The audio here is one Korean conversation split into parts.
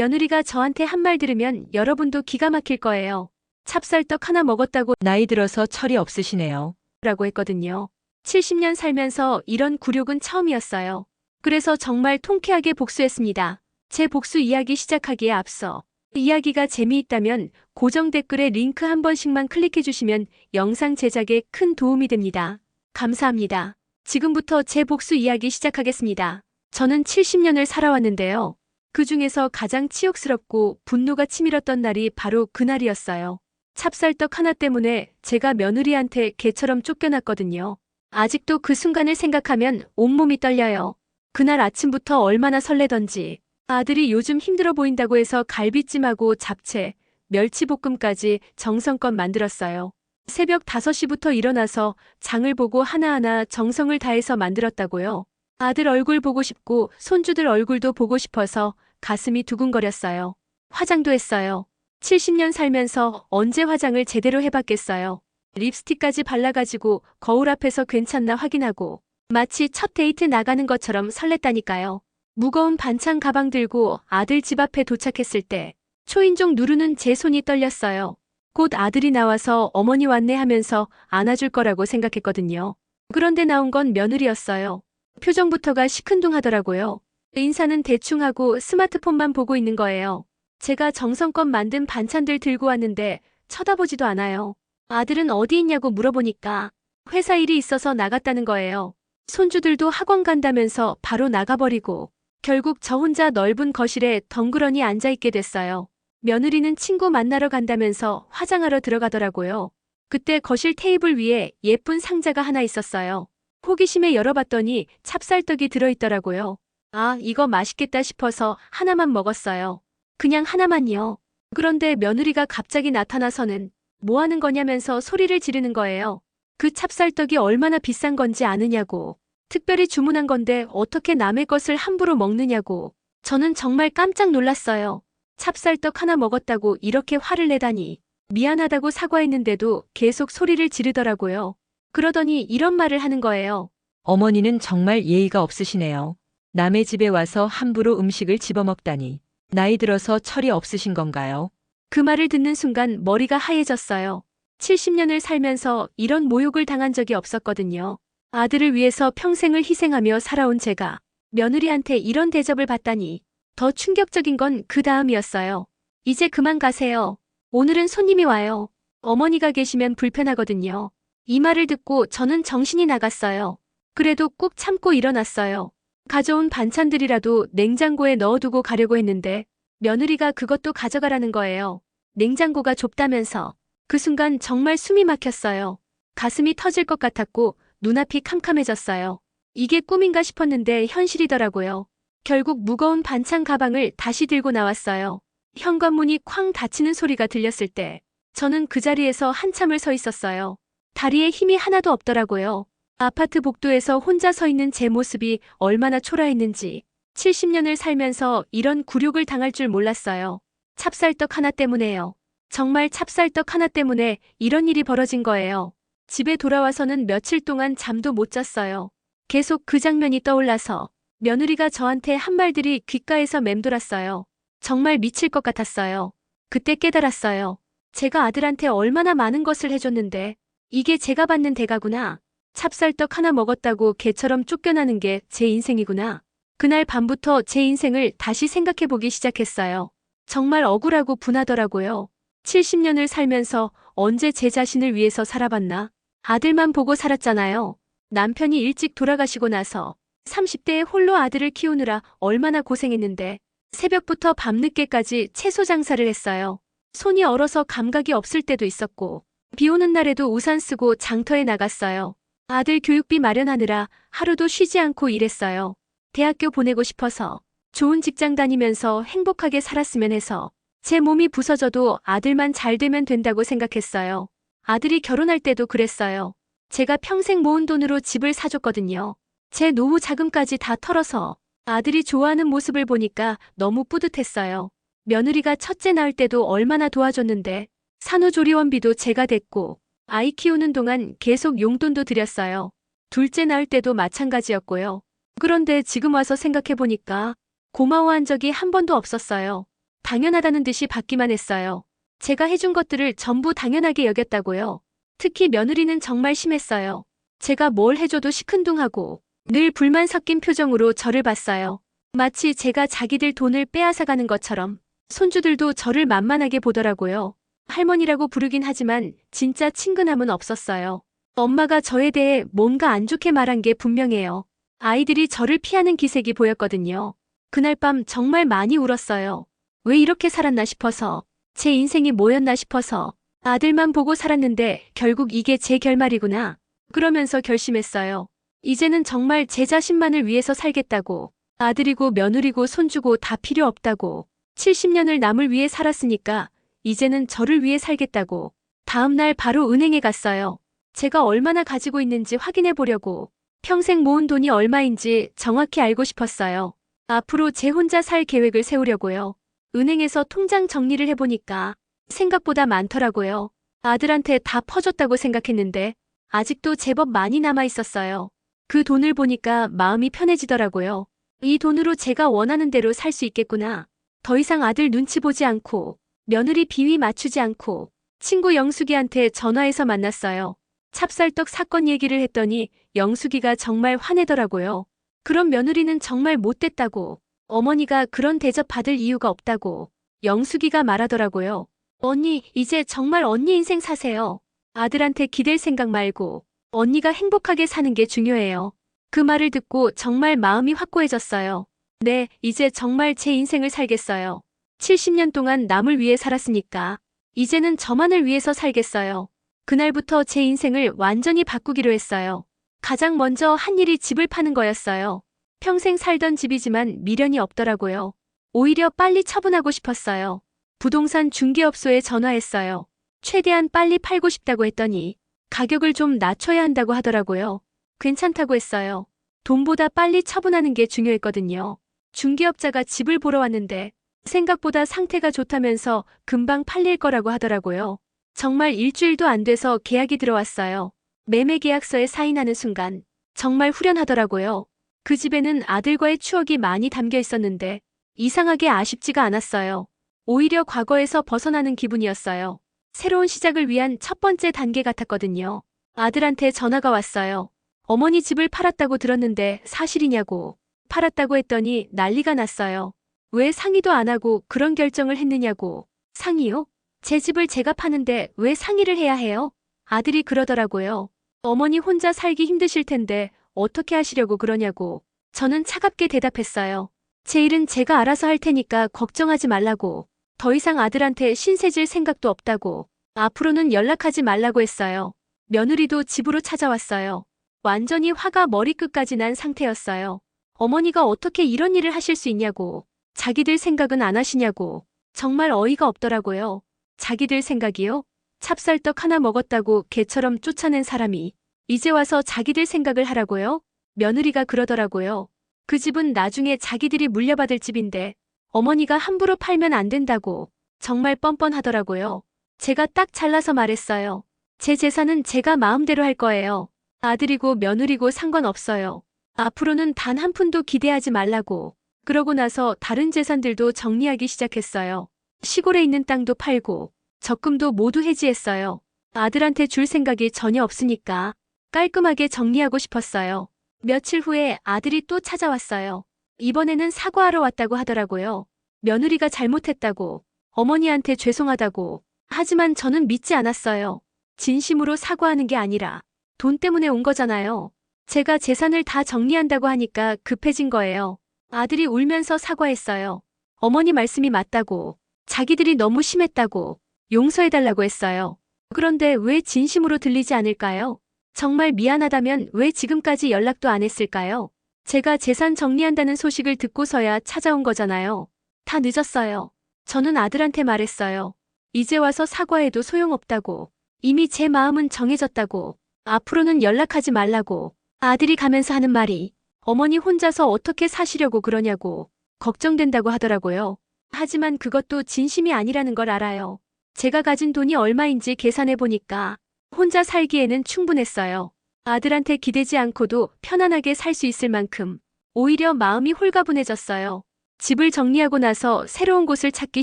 며느리가 저한테 한 말 들으면 여러분도 기가 막힐 거예요. 찹쌀떡 하나 먹었다고 나이 들어서 철이 없으시네요. 라고 했거든요. 70년 살면서 이런 굴욕은 처음이었어요. 그래서 정말 통쾌하게 복수했습니다. 제 복수 이야기 시작하기에 앞서 이야기가 재미있다면 고정 댓글에 링크 한 번씩만 클릭해 주시면 영상 제작에 큰 도움이 됩니다. 감사합니다. 지금부터 제 복수 이야기 시작하겠습니다. 저는 70년을 살아왔는데요. 그 중에서 가장 치욕스럽고 분노가 치밀었던 날이 바로 그날이었어요. 찹쌀떡 하나 때문에 제가 며느리한테 개처럼 쫓겨났거든요. 아직도 그 순간을 생각하면 온몸이 떨려요. 그날 아침부터 얼마나 설레던지. 아들이 요즘 힘들어 보인다고 해서 갈비찜하고 잡채, 멸치볶음까지 정성껏 만들었어요. 새벽 5시부터 일어나서 장을 보고 하나하나 정성을 다해서 만들었다고요. 아들 얼굴 보고 싶고 손주들 얼굴도 보고 싶어서 가슴이 두근거렸어요. 화장도 했어요. 70년 살면서 언제 화장을 제대로 해봤겠어요. 립스틱까지 발라가지고 거울 앞에서 괜찮나 확인하고 마치 첫 데이트 나가는 것처럼 설렜다니까요. 무거운 반찬 가방 들고 아들 집 앞에 도착했을 때 초인종 누르는 제 손이 떨렸어요. 곧 아들이 나와서 어머니 왔네 하면서 안아줄 거라고 생각했거든요. 그런데 나온 건 며느리였어요. 표정부터가 시큰둥하더라고요. 인사는 대충 하고 스마트폰만 보고 있는 거예요. 제가 정성껏 만든 반찬들 들고 왔는데 쳐다보지도 않아요. 아들은 어디 있냐고 물어보니까 회사 일이 있어서 나갔다는 거예요. 손주들도 학원 간다면서 바로 나가버리고 결국 저 혼자 넓은 거실에 덩그러니 앉아있게 됐어요. 며느리는 친구 만나러 간다면서 화장하러 들어가더라고요. 그때 거실 테이블 위에 예쁜 상자가 하나 있었어요. 호기심에 열어봤더니 찹쌀떡이 들어있더라고요. 아, 이거 맛있겠다 싶어서 하나만 먹었어요. 그냥 하나만요. 그런데 며느리가 갑자기 나타나서는 뭐 하는 거냐면서 소리를 지르는 거예요. 그 찹쌀떡이 얼마나 비싼 건지 아느냐고. 특별히 주문한 건데 어떻게 남의 것을 함부로 먹느냐고. 저는 정말 깜짝 놀랐어요. 찹쌀떡 하나 먹었다고 이렇게 화를 내다니. 미안하다고 사과했는데도 계속 소리를 지르더라고요. 그러더니 이런 말을 하는 거예요. 어머니는 정말 예의가 없으시네요. 남의 집에 와서 함부로 음식을 집어먹다니. 나이 들어서 철이 없으신 건가요? 그 말을 듣는 순간 머리가 하얘졌어요. 70년을 살면서 이런 모욕을 당한 적이 없었거든요. 아들을 위해서 평생을 희생하며 살아온 제가 며느리한테 이런 대접을 받다니. 더 충격적인 건 그 다음이었어요. 이제 그만 가세요. 오늘은 손님이 와요. 어머니가 계시면 불편하거든요. 이 말을 듣고 저는 정신이 나갔어요. 그래도 꾹 참고 일어났어요. 가져온 반찬들이라도 냉장고에 넣어두고 가려고 했는데 며느리가 그것도 가져가라는 거예요. 냉장고가 좁다면서. 그 순간 정말 숨이 막혔어요. 가슴이 터질 것 같았고 눈앞이 캄캄해졌어요. 이게 꿈인가 싶었는데 현실이더라고요. 결국 무거운 반찬 가방을 다시 들고 나왔어요. 현관문이 쾅 닫히는 소리가 들렸을 때 저는 그 자리에서 한참을 서 있었어요. 다리에 힘이 하나도 없더라고요. 아파트 복도에서 혼자 서 있는 제 모습이 얼마나 초라했는지 70년을 살면서 이런 굴욕을 당할 줄 몰랐어요. 찹쌀떡 하나 때문에요. 정말 찹쌀떡 하나 때문에 이런 일이 벌어진 거예요. 집에 돌아와서는 며칠 동안 잠도 못 잤어요. 계속 그 장면이 떠올라서 며느리가 저한테 한 말들이 귓가에서 맴돌았어요. 정말 미칠 것 같았어요. 그때 깨달았어요. 제가 아들한테 얼마나 많은 것을 해줬는데 이게 제가 받는 대가구나. 찹쌀떡 하나 먹었다고 개처럼 쫓겨나는 게 제 인생이구나. 그날 밤부터 제 인생을 다시 생각해보기 시작했어요. 정말 억울하고 분하더라고요. 70년을 살면서 언제 제 자신을 위해서 살아봤나? 아들만 보고 살았잖아요. 남편이 일찍 돌아가시고 나서 30대에 홀로 아들을 키우느라 얼마나 고생했는데 새벽부터 밤늦게까지 채소 장사를 했어요. 손이 얼어서 감각이 없을 때도 있었고 비 오는 날에도 우산 쓰고 장터에 나갔어요. 아들 교육비 마련하느라 하루도 쉬지 않고 일했어요. 대학교 보내고 싶어서 좋은 직장 다니면서 행복하게 살았으면 해서 제 몸이 부서져도 아들만 잘 되면 된다고 생각했어요. 아들이 결혼할 때도 그랬어요. 제가 평생 모은 돈으로 집을 사줬거든요. 제 노후 자금까지 다 털어서 아들이 좋아하는 모습을 보니까 너무 뿌듯했어요. 며느리가 첫째 낳을 때도 얼마나 도와줬는데 산후조리원비도 제가 댔고 아이 키우는 동안 계속 용돈도 드렸어요. 둘째 낳을 때도 마찬가지였고요. 그런데 지금 와서 생각해보니까 고마워한 적이 한 번도 없었어요. 당연하다는 듯이 받기만 했어요. 제가 해준 것들을 전부 당연하게 여겼다고요. 특히 며느리는 정말 심했어요. 제가 뭘 해줘도 시큰둥하고 늘 불만 섞인 표정으로 저를 봤어요. 마치 제가 자기들 돈을 빼앗아가는 것처럼. 손주들도 저를 만만하게 보더라고요. 할머니라고 부르긴 하지만 진짜 친근함은 없었어요. 엄마가 저에 대해 뭔가 안 좋게 말한 게 분명해요. 아이들이 저를 피하는 기색이 보였거든요. 그날 밤 정말 많이 울었어요. 왜 이렇게 살았나 싶어서, 제 인생이 뭐였나 싶어서, 아들만 보고 살았는데 결국 이게 제 결말이구나. 그러면서 결심했어요. 이제는 정말 제 자신만을 위해서 살겠다고. 아들이고 며느리고 손주고 다 필요 없다고. 70년을 남을 위해 살았으니까 이제는 저를 위해 살겠다고. 다음날 바로 은행에 갔어요. 제가 얼마나 가지고 있는지 확인해 보려고. 평생 모은 돈이 얼마인지 정확히 알고 싶었어요. 앞으로 제 혼자 살 계획을 세우려고요. 은행에서 통장 정리를 해보니까 생각보다 많더라고요. 아들한테 다 퍼줬다고 생각했는데 아직도 제법 많이 남아 있었어요. 그 돈을 보니까 마음이 편해지더라고요. 이 돈으로 제가 원하는 대로 살 수 있겠구나. 더 이상 아들 눈치 보지 않고 며느리 비위 맞추지 않고 친구 영숙이한테 전화해서 만났어요. 찹쌀떡 사건 얘기를 했더니 영숙이가 정말 화내더라고요. 그런 며느리는 정말 못됐다고. 어머니가 그런 대접 받을 이유가 없다고. 영숙이가 말하더라고요. 언니, 이제 정말 언니 인생 사세요. 아들한테 기댈 생각 말고 언니가 행복하게 사는 게 중요해요. 그 말을 듣고 정말 마음이 확고해졌어요. 네, 이제 정말 제 인생을 살겠어요. 70년 동안 남을 위해 살았으니까 이제는 저만을 위해서 살겠어요. 그날부터 제 인생을 완전히 바꾸기로 했어요. 가장 먼저 한 일이 집을 파는 거였어요. 평생 살던 집이지만 미련이 없더라고요. 오히려 빨리 처분하고 싶었어요. 부동산 중개업소에 전화했어요. 최대한 빨리 팔고 싶다고 했더니 가격을 좀 낮춰야 한다고 하더라고요. 괜찮다고 했어요. 돈보다 빨리 처분하는 게 중요했거든요. 중개업자가 집을 보러 왔는데 생각보다 상태가 좋다면서 금방 팔릴 거라고 하더라고요. 정말 일주일도 안 돼서 계약이 들어왔어요. 매매 계약서에 사인하는 순간 정말 후련하더라고요. 그 집에는 아들과의 추억이 많이 담겨 있었는데 이상하게 아쉽지가 않았어요. 오히려 과거에서 벗어나는 기분이었어요. 새로운 시작을 위한 첫 번째 단계 같았거든요. 아들한테 전화가 왔어요. 어머니 집을 팔았다고 들었는데 사실이냐고. 팔았다고 했더니 난리가 났어요. 왜 상의도 안 하고 그런 결정을 했느냐고. 상의요? 제 집을 제가 파는데 왜 상의를 해야 해요? 아들이 그러더라고요. 어머니 혼자 살기 힘드실 텐데 어떻게 하시려고 그러냐고. 저는 차갑게 대답했어요. 제 일은 제가 알아서 할 테니까 걱정하지 말라고. 더 이상 아들한테 신세질 생각도 없다고. 앞으로는 연락하지 말라고 했어요. 며느리도 집으로 찾아왔어요. 완전히 화가 머리끝까지 난 상태였어요. 어머니가 어떻게 이런 일을 하실 수 있냐고. 자기들 생각은 안 하시냐고. 정말 어이가 없더라고요. 자기들 생각이요? 찹쌀떡 하나 먹었다고 개처럼 쫓아낸 사람이 이제 와서 자기들 생각을 하라고요? 며느리가 그러더라고요. 그 집은 나중에 자기들이 물려받을 집인데 어머니가 함부로 팔면 안 된다고. 정말 뻔뻔하더라고요. 제가 딱 잘라서 말했어요. 제 재산은 제가 마음대로 할 거예요. 아들이고 며느리고 상관없어요. 앞으로는 단 한 푼도 기대하지 말라고. 그러고 나서 다른 재산들도 정리하기 시작했어요. 시골에 있는 땅도 팔고 적금도 모두 해지했어요. 아들한테 줄 생각이 전혀 없으니까 깔끔하게 정리하고 싶었어요. 며칠 후에 아들이 또 찾아왔어요. 이번에는 사과하러 왔다고 하더라고요. 며느리가 잘못했다고, 어머니한테 죄송하다고. 하지만 저는 믿지 않았어요. 진심으로 사과하는 게 아니라 돈 때문에 온 거잖아요. 제가 재산을 다 정리한다고 하니까 급해진 거예요. 아들이 울면서 사과했어요. 어머니 말씀이 맞다고, 자기들이 너무 심했다고, 용서해달라고 했어요. 그런데 왜 진심으로 들리지 않을까요? 정말 미안하다면 왜 지금까지 연락도 안 했을까요? 제가 재산 정리한다는 소식을 듣고서야 찾아온 거잖아요. 다 늦었어요. 저는 아들한테 말했어요. 이제 와서 사과해도 소용없다고. 이미 제 마음은 정해졌다고. 앞으로는 연락하지 말라고. 아들이 가면서 하는 말이 어머니 혼자서 어떻게 사시려고 그러냐고 걱정된다고 하더라고요. 하지만 그것도 진심이 아니라는 걸 알아요. 제가 가진 돈이 얼마인지 계산해 보니까 혼자 살기에는 충분했어요. 아들한테 기대지 않고도 편안하게 살 수 있을 만큼 오히려 마음이 홀가분해졌어요. 집을 정리하고 나서 새로운 곳을 찾기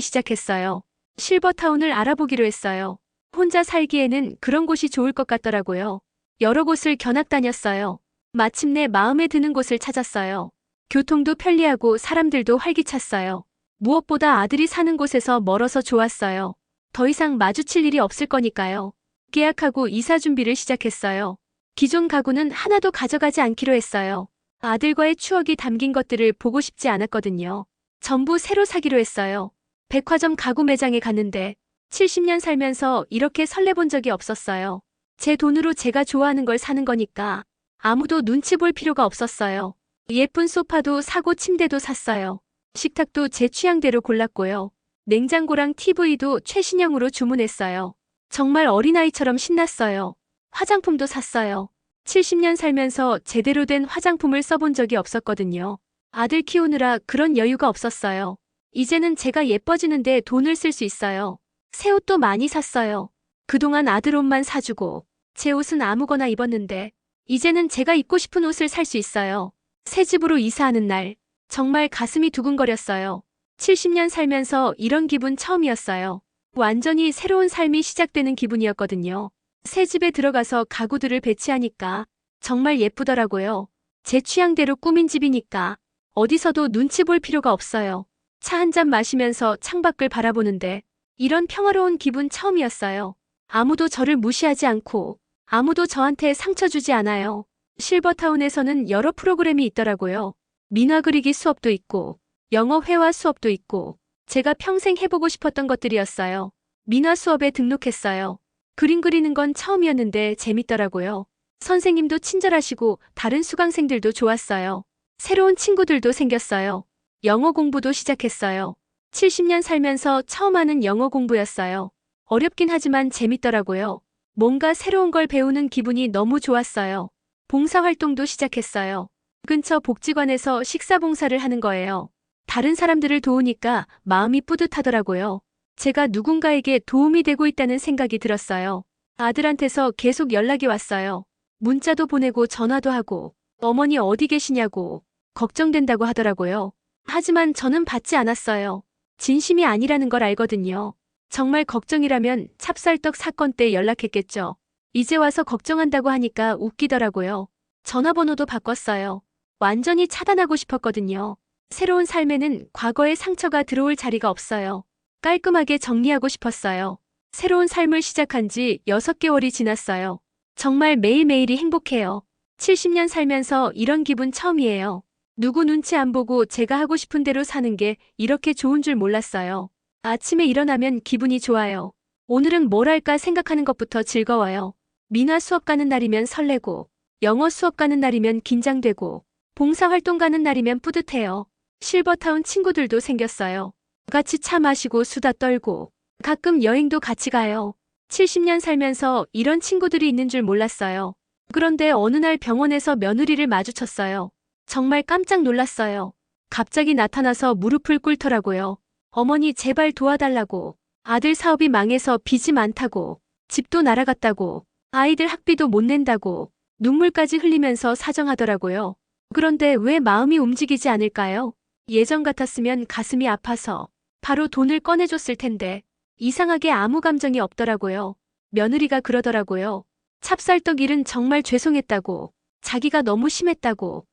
시작했어요. 실버타운을 알아보기로 했어요. 혼자 살기에는 그런 곳이 좋을 것 같더라고요. 여러 곳을 견학 다녔어요. 마침내 마음에 드는 곳을 찾았어요. 교통도 편리하고 사람들도 활기찼어요. 무엇보다 아들이 사는 곳에서 멀어서 좋았어요. 더 이상 마주칠 일이 없을 거니까요. 계약하고 이사 준비를 시작했어요. 기존 가구는 하나도 가져가지 않기로 했어요. 아들과의 추억이 담긴 것들을 보고 싶지 않았거든요. 전부 새로 사기로 했어요. 백화점 가구 매장에 갔는데 70년 살면서 이렇게 설레본 적이 없었어요. 제 돈으로 제가 좋아하는 걸 사는 거니까 아무도 눈치 볼 필요가 없었어요. 예쁜 소파도 사고 침대도 샀어요. 식탁도 제 취향대로 골랐고요. 냉장고랑 TV도 최신형으로 주문했어요. 정말 어린아이처럼 신났어요. 화장품도 샀어요. 70년 살면서 제대로 된 화장품을 써본 적이 없었거든요. 아들 키우느라 그런 여유가 없었어요. 이제는 제가 예뻐지는데 돈을 쓸 수 있어요. 새 옷도 많이 샀어요. 그동안 아들 옷만 사주고 제 옷은 아무거나 입었는데 이제는 제가 입고 싶은 옷을 살 수 있어요. 새 집으로 이사하는 날 정말 가슴이 두근거렸어요. 70년 살면서 이런 기분 처음이었어요. 완전히 새로운 삶이 시작되는 기분이었거든요. 새 집에 들어가서 가구들을 배치하니까 정말 예쁘더라고요. 제 취향대로 꾸민 집이니까 어디서도 눈치 볼 필요가 없어요. 차 한 잔 마시면서 창밖을 바라보는데 이런 평화로운 기분 처음이었어요. 아무도 저를 무시하지 않고 아무도 저한테 상처 주지 않아요. 실버타운에서는 여러 프로그램이 있더라고요. 민화 그리기 수업도 있고 영어 회화 수업도 있고 제가 평생 해보고 싶었던 것들이었어요. 민화 수업에 등록했어요. 그림 그리는 건 처음이었는데 재밌더라고요. 선생님도 친절하시고 다른 수강생들도 좋았어요. 새로운 친구들도 생겼어요. 영어 공부도 시작했어요. 70년 살면서 처음 하는 영어 공부였어요. 어렵긴 하지만 재밌더라고요. 뭔가 새로운 걸 배우는 기분이 너무 좋았어요. 봉사활동도 시작했어요. 근처 복지관에서 식사봉사를 하는 거예요. 다른 사람들을 도우니까 마음이 뿌듯하더라고요. 제가 누군가에게 도움이 되고 있다는 생각이 들었어요. 아들한테서 계속 연락이 왔어요. 문자도 보내고 전화도 하고 어머니 어디 계시냐고 걱정된다고 하더라고요. 하지만 저는 받지 않았어요. 진심이 아니라는 걸 알거든요. 정말 걱정이라면 찹쌀떡 사건 때 연락했겠죠. 이제 와서 걱정한다고 하니까 웃기더라고요. 전화번호도 바꿨어요. 완전히 차단하고 싶었거든요. 새로운 삶에는 과거의 상처가 들어올 자리가 없어요. 깔끔하게 정리하고 싶었어요. 새로운 삶을 시작한 지 6개월이 지났어요. 정말 매일매일이 행복해요. 70년 살면서 이런 기분 처음이에요. 누구 눈치 안 보고 제가 하고 싶은 대로 사는 게 이렇게 좋은 줄 몰랐어요. 아침에 일어나면 기분이 좋아요. 오늘은 뭘 할까 생각하는 것부터 즐거워요. 민화 수업 가는 날이면 설레고, 영어 수업 가는 날이면 긴장되고, 봉사활동 가는 날이면 뿌듯해요. 실버타운 친구들도 생겼어요. 같이 차 마시고 수다 떨고, 가끔 여행도 같이 가요. 70년 살면서 이런 친구들이 있는 줄 몰랐어요. 그런데 어느 날 병원에서 며느리를 마주쳤어요. 정말 깜짝 놀랐어요. 갑자기 나타나서 무릎을 꿇더라고요. 어머니 제발 도와달라고. 아들 사업이 망해서 빚이 많다고. 집도 날아갔다고. 아이들 학비도 못 낸다고. 눈물까지 흘리면서 사정하더라고요. 그런데 왜 마음이 움직이지 않을까요? 예전 같았으면 가슴이 아파서 바로 돈을 꺼내줬을 텐데 이상하게 아무 감정이 없더라고요. 며느리가 그러더라고요. 찹쌀떡 일은 정말 죄송했다고. 자기가 너무 심했다고.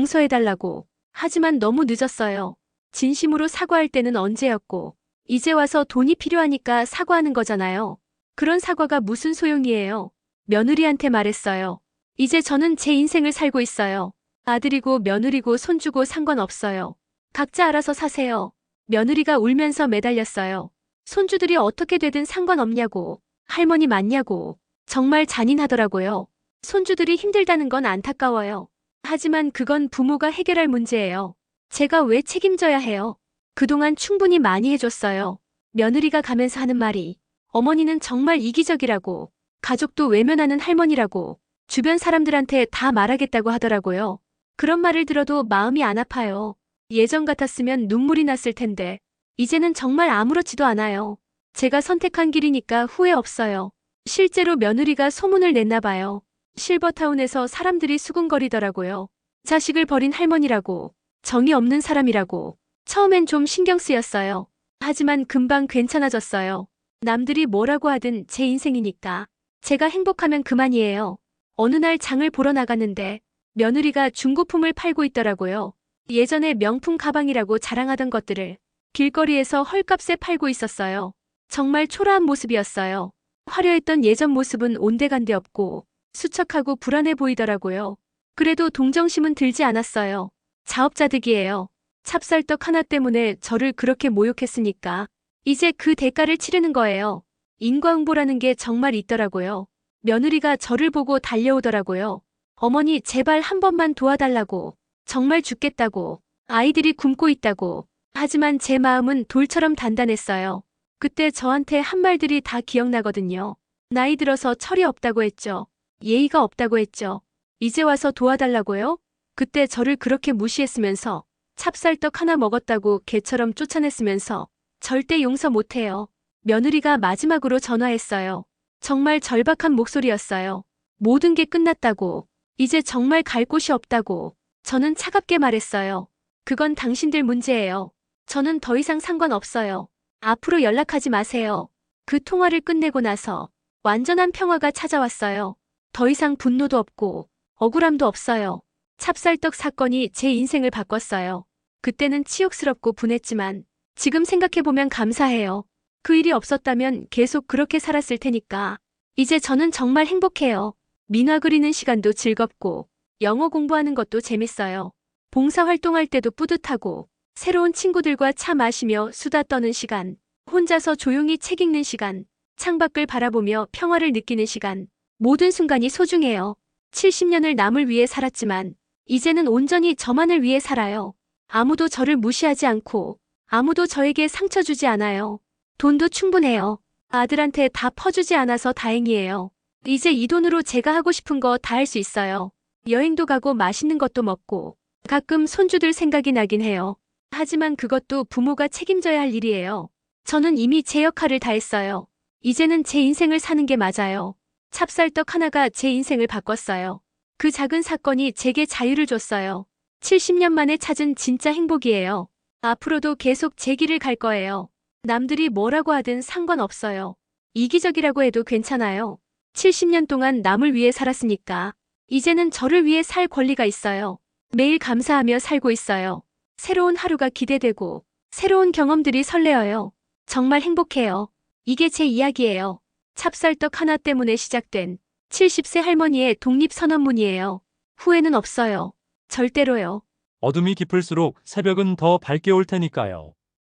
용서해달라고. 하지만 너무 늦었어요. 진심으로 사과할 때는 언제였고 이제 와서 돈이 필요하니까 사과하는 거잖아요. 그런 사과가 무슨 소용이에요. 며느리한테 말했어요. 이제 저는 제 인생을 살고 있어요. 아들이고 며느리고 손주고 상관없어요. 각자 알아서 사세요. 며느리가 울면서 매달렸어요. 손주들이 어떻게 되든 상관없냐고. 할머니 맞냐고. 정말 잔인하더라고요. 손주들이 힘들다는 건 안타까워요. 하지만 그건 부모가 해결할 문제예요. 제가 왜 책임져야 해요? 그동안 충분히 많이 해줬어요. 며느리가 가면서 하는 말이 어머니는 정말 이기적이라고, 가족도 외면하는 할머니라고, 주변 사람들한테 다 말하겠다고 하더라고요. 그런 말을 들어도 마음이 안 아파요. 예전 같았으면 눈물이 났을 텐데 이제는 정말 아무렇지도 않아요. 제가 선택한 길이니까 후회 없어요. 실제로 며느리가 소문을 냈나 봐요. 실버타운에서 사람들이 수군거리더라고요. 자식을 버린 할머니라고, 정이 없는 사람이라고, 처음엔 좀 신경 쓰였어요. 하지만 금방 괜찮아졌어요. 남들이 뭐라고 하든 제 인생이니까. 제가 행복하면 그만이에요. 어느 날 장을 보러 나갔는데 며느리가 중고품을 팔고 있더라고요. 예전에 명품 가방이라고 자랑하던 것들을 길거리에서 헐값에 팔고 있었어요. 정말 초라한 모습이었어요. 화려했던 예전 모습은 온데간데 없고 수척하고 불안해 보이더라고요. 그래도 동정심은 들지 않았어요. 자업자득이에요. 찹쌀떡 하나 때문에 저를 그렇게 모욕했으니까 이제 그 대가를 치르는 거예요. 인과응보라는 게 정말 있더라고요. 며느리가 저를 보고 달려오더라고요. 어머니 제발 한 번만 도와달라고. 정말 죽겠다고. 아이들이 굶고 있다고. 하지만 제 마음은 돌처럼 단단했어요. 그때 저한테 한 말들이 다 기억나거든요. 나이 들어서 철이 없다고 했죠. 예의가 없다고 했죠. 이제 와서 도와달라고요? 그때 저를 그렇게 무시했으면서 찹쌀떡 하나 먹었다고 개처럼 쫓아냈으면서 절대 용서 못해요. 며느리가 마지막으로 전화했어요. 정말 절박한 목소리였어요. 모든 게 끝났다고. 이제 정말 갈 곳이 없다고. 저는 차갑게 말했어요. 그건 당신들 문제예요. 저는 더 이상 상관없어요. 앞으로 연락하지 마세요. 그 통화를 끝내고 나서 완전한 평화가 찾아왔어요. 더 이상 분노도 없고 억울함도 없어요. 찹쌀떡 사건이 제 인생을 바꿨어요. 그때는 치욕스럽고 분했지만 지금 생각해보면 감사해요. 그 일이 없었다면 계속 그렇게 살았을 테니까. 이제 저는 정말 행복해요. 민화 그리는 시간도 즐겁고 영어 공부하는 것도 재밌어요. 봉사활동할 때도 뿌듯하고 새로운 친구들과 차 마시며 수다 떠는 시간, 혼자서 조용히 책 읽는 시간, 창밖을 바라보며 평화를 느끼는 시간, 모든 순간이 소중해요. 70년을 남을 위해 살았지만 이제는 온전히 저만을 위해 살아요. 아무도 저를 무시하지 않고 아무도 저에게 상처 주지 않아요. 돈도 충분해요. 아들한테 다 퍼주지 않아서 다행이에요. 이제 이 돈으로 제가 하고 싶은 거 다 할 수 있어요. 여행도 가고 맛있는 것도 먹고 가끔 손주들 생각이 나긴 해요. 하지만 그것도 부모가 책임져야 할 일이에요. 저는 이미 제 역할을 다 했어요. 이제는 제 인생을 사는 게 맞아요. 찹쌀떡 하나가 제 인생을 바꿨어요. 그 작은 사건이 제게 자유를 줬어요. 70년 만에 찾은 진짜 행복이에요. 앞으로도 계속 제 길을 갈 거예요. 남들이 뭐라고 하든 상관없어요. 이기적이라고 해도 괜찮아요. 70년 동안 남을 위해 살았으니까 이제는 저를 위해 살 권리가 있어요. 매일 감사하며 살고 있어요. 새로운 하루가 기대되고 새로운 경험들이 설레어요. 정말 행복해요. 이게 제 이야기예요. 찹쌀떡 하나 때문에 시작된 70세 할머니의 독립선언문이에요. 후회는 없어요. 절대로요. 어둠이 깊을수록 새벽은 더 밝게 올 테니까요.